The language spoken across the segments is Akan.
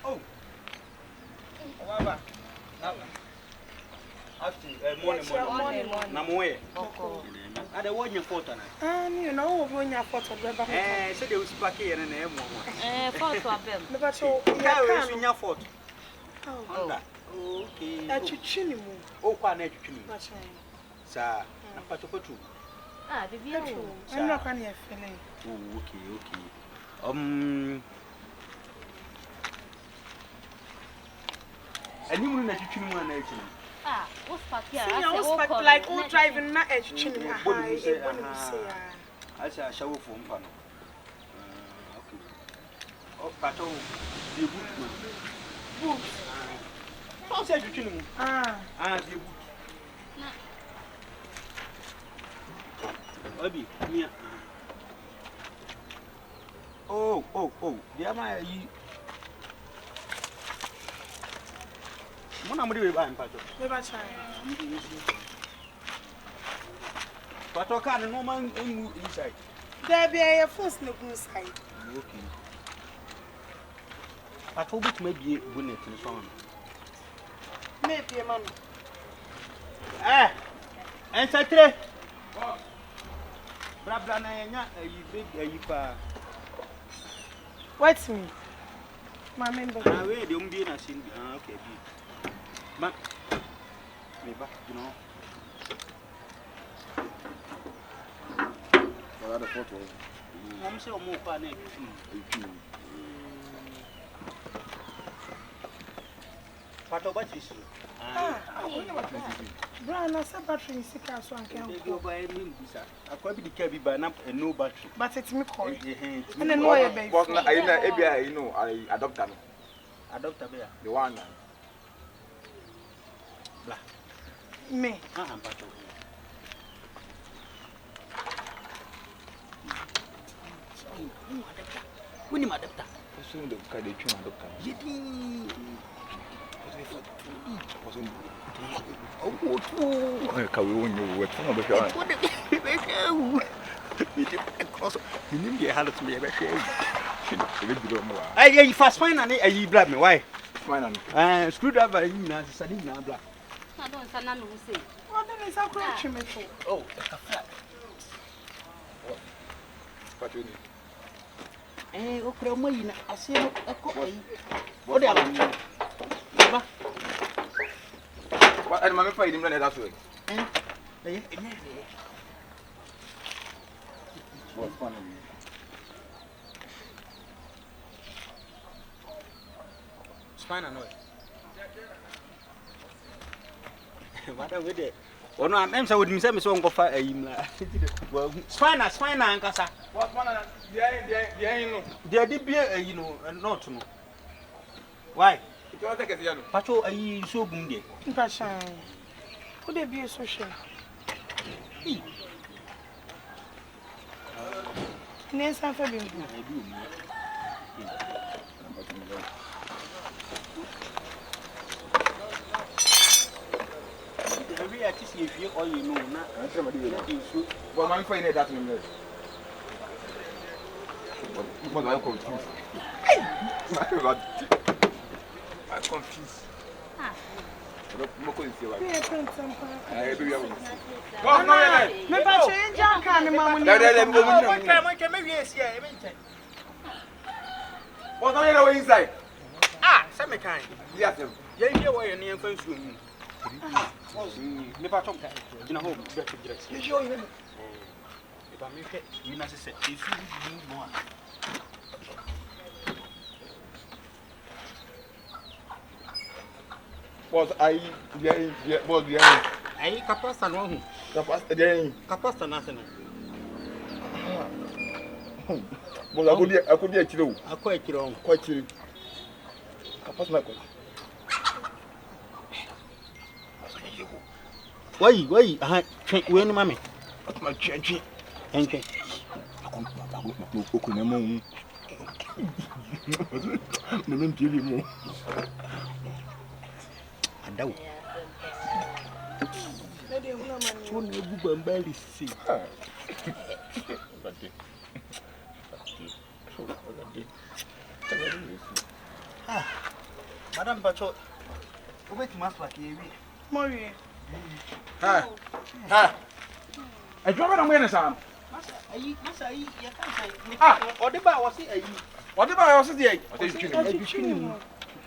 Oh, Baba. After morning. Namoe. I don't want your photo. You know, when your photo, so they will spark here and a Photo of them. but so in your photo. Oh, okay. at your chin. Oh, quite a sir. But to put Ah, the view. I'm not going to feeling. Oh, okay. And you will let you tune one agent. Ah, what's back here? I was like all driving my edge chin. I say I shall for fun. Okay. Oh, but oh, the boot. Don't say you tune. The boot. Obi, Mia. Oh, the am I you. What am I doing by Pato? Never try. Pato can't no man inside. There be a first look inside. Okay. Pato bit maybe a bonnet in the phone. Maybe a man. And Saturday. Brabana, you big, What's me? My member. I will don't be in a scene. Okay, but maybe, you know. What other photo? I'm so more funny. What about this? Brian, I said battery is sick as one can go by me. I quite be carried by no battery. But it's me calling. And then why, baby? I know, I adopt them. Adopt a bear. The one. Me. When you adopter. Soon the Cadetune adopter. I fast fine and you black me. Why? Screwdriver, you know, studying now black. I don't say. What then is our crutch? Oh, what do you need? okay, I see a copy. What are you? What am I fighting that way? What's funny? Spine and what are we there? Oh no, I'm so with me. Say so go for well, spine and casa. What one? There did be you know, not to know. Why? It was like a piano. Patrol, are you so bundy? Passion. Could there be a social? Yes, I'm for being. Every artist, if you all you know, not well, I'm finding that in there. What I confused. I'm confused. Inside. Ah, some kind. Yes, you hear why your name comes to me. Never talk in a home, better dress. If I make it, you know, say, if you need more. Was I was the I capacity wrong. Capacity nothing. Well, I could be a kilo. I quite wrong. Quite true. Capacity. Why, when mammy? What's my change? And I doubt. Madam Pacho, wait, Master, Mori. Ha. Adwuma na mo yɛ saa. Masa, you can't. Or the bar was it? Ɔde ba yɛ ɔse de yi.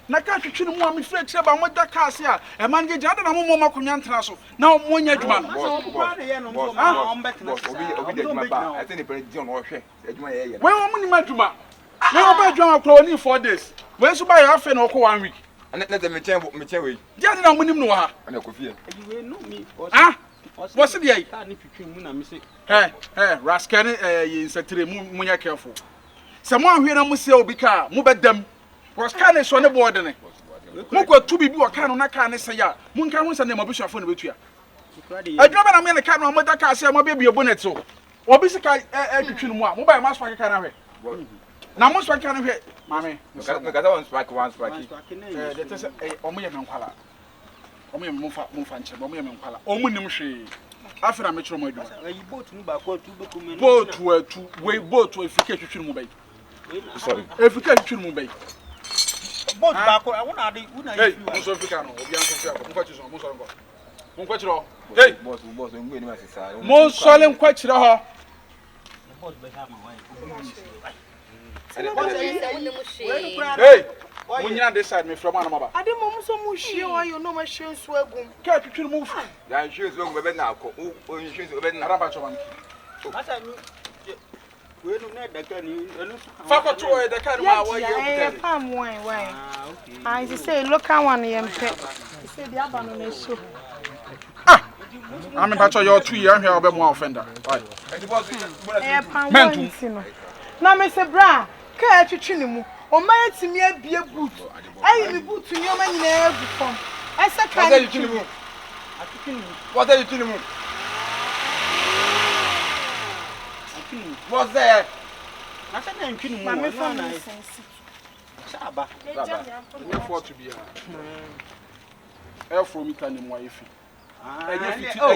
Na ka twetwe no mu a me frɛ kyerɛ ba mo da ka ase a ɛma nge gya na mo mo makonya ntena so na mo nya adwuma no. Obi de adwuma ba. I think the president on hwɛ adwuma yɛ. When When mo ni ma adwuma. me oba adwuma kro ni 4 days. When so ba yɛ afa na ɔkɔ 1 week. And let them me we. Gya na mo nim no ha. And Kofi. You know me. What's the day? Can't if you mun am say. Rascal ye insetire mu nya careful. Sɛ mo ahwe na mo se obi ka mo bedam. Was kan e so ne board ne. Mo kwa tu bibi wa kan no na kan ne se ya. Mo nka ho se ne mabusuafo ne betua. Adwuma na me ne kan no mo da ka se mo be bie bonnet so. Obi se ka twetwe no mu a mo ba ma so akeka na hwe. Na mo so akeka na hwe. Mame. Me kata one strike. They tell say omo ye menkwala. Omo ye mo fa nche, omo ye menkwala. Omo nim hwe. Afira me kyerɛ mo adwuma. You boat mu ba ko tu be ko me. Boat efika twetwe no mu bai. Sorry. Efika twetwe no mu bai. Boat ba ko I want to do Hey, mo so efika no, obi anso fia ko. Mo kwachi so, mo so ngo. Mo kwachi ro. Hey, boss ngwe ni ma sisa. mo so le kwachi ro ho. Boat be ha ma why. Hey, mo nyina this side me from anamaba. Ade mo so mu hwie wa yo no ma hwie nso agum. Ka twetwe no mu fu. Ya hwie so ngwe be na akọ. O hwie so be na. Araba choban. Masa ni we no na da kan ni enu. Fa ko to e da kan ma wa ye Yeah, palm wine. Okay. I say local one yempe. Say the abano na so. I'm about to your 2 year here be more offender. Right. Eh, palm wine no. Na me say bra, ka twetwe ni mu. O ma yetimi abie boot. Ayi mi boot ni o ma nyina egu fom. Ese ka ni twetwe mu. What are you doing? What's there? I said I'm killing Ma me fom more. ni sense. Saba. You for to be air from me can in wife. Enye fit na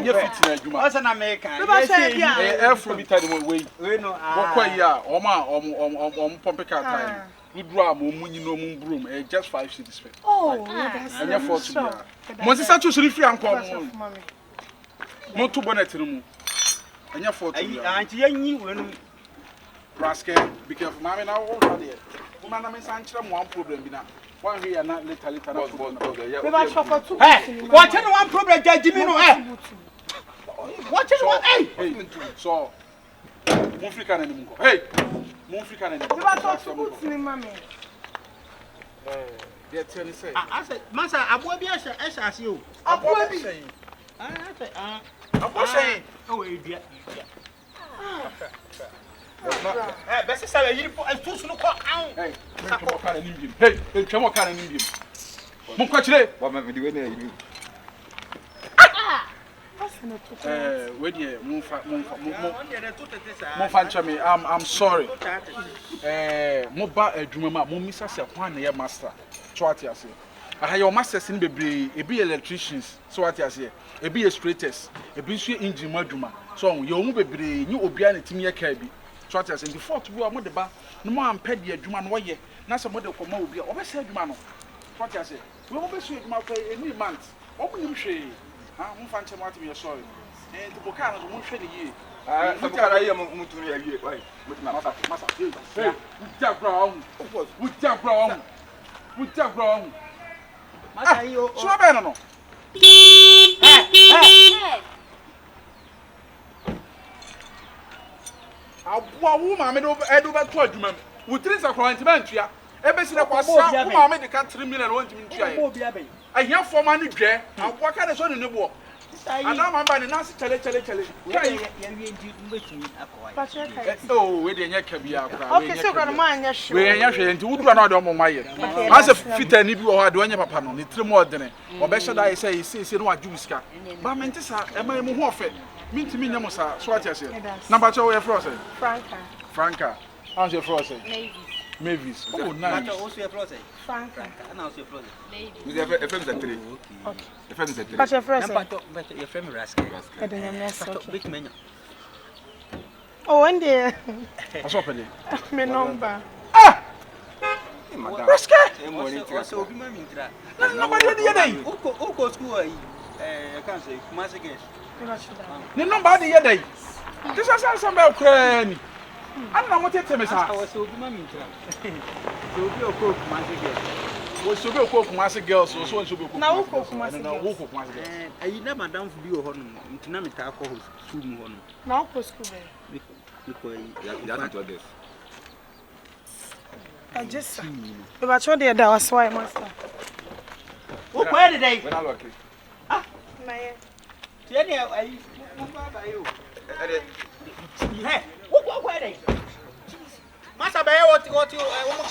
adwuma. What's an American? Be say bia. Air from me time way. We know. Bokwa ya, om pompe car time. We draw mo munyi no mun broom. Just 5 cities fair. Oh, that's Enye for to be. Mo se sa to suri fi anko mo. Mo to bonnet no mu. Enye for to be. Auntie yanyi we no. Rascal, be careful. Mama na wo ha there. Woman na me san kire mo one problem bi na. One here na later na problem. Be ba choko tu. Hey, what one problem judge me no eh. What one hey. So, mo Africa na ni mu ko. Hey. Mo Africa na ni. Be ba choko tu ni mama. They tell me say. I said, Master, abo bi ase o. Abo bi. Abo say. Oh, edua. Eh, best say you too so ko an. Hey, mo ka na ni mbiem. Hey, twemo ka na ni mbiem. Mo kwa kire. What me the way na you. We dey mo fa me. I'm sorry. Mo ba adwuma ma mo misa se kwan na ye master. So ati ase. Aha your masters ni bebre, ebi electricians, so ati ase. Ebi illustrators, ebi so engine madwuma. So yo mu bebre, ni obia na timi ye ka bi. So ati ase before to be mo de ba, no mo ampa de adwuma no ye. Na se mo de koma obia, obese adwuma no. So ati ase. We mo be so adwuma for any month. Omo nim hwe. Mo fa nche mo ati me sorry. The book no mo hwe ne ye. The book ara ye mo tunu ya wie. Why? Mo tuna masa. Hey, we jab bro. We jab bro. We jab bro. Masa yo. So be no. Abuwa wo ma me do edo be to adwuma. Wo tiri sakwa ntimantua. Ebe si na kwasa wo ma me de ka 3 million won timi ntua ye. Mo bia ben. Ahia forma ne dwe. Abuwa ka de so ne nebo. Ana ma ba ne nasi chale. Kai ya wie ndi mbetumi akwa. Oh, we de nya ka bia akwa. Okay, so gonna man ya show. We nya hwe nti wudura na de omo maye. Asa fita ni bi wo ha de onye papa no ne tirim odene. Obehye da ye say no waju sika. Ba me ntisa e ma mu ho ofe. Mintimi nya mo sa so ati ase. Number 2 we for say. Franka. How's your for say? Mavis. Oh, nice. What's your floor say? Franka. And how's your floor? With the FM 3. Okay. FM 3. But your friend Number 2, but your friend Rascal. I don't know. Big man. Oh, one day. What's up, Eddie? My number. Ah! Madam. Rascal! What's up, Mammy? Nobody at the other. Oko school, I can't say, Master Guest. The number the other. This is somebody Ukraine. I don't know what you tell me, sir. I was so Mammy. So be a cook, Master Guest. Was so be a cook, Master Girls, so so should be. Now, who cook Master? Who cook Master? I never done for you on Tinamic alcohol, soon one. Now, cook school. Because That's what this. I just. If I told you that was why, Master. where did they? When I look. Ah, my. Jenny, I you. Hey, where they? Master Bear, what you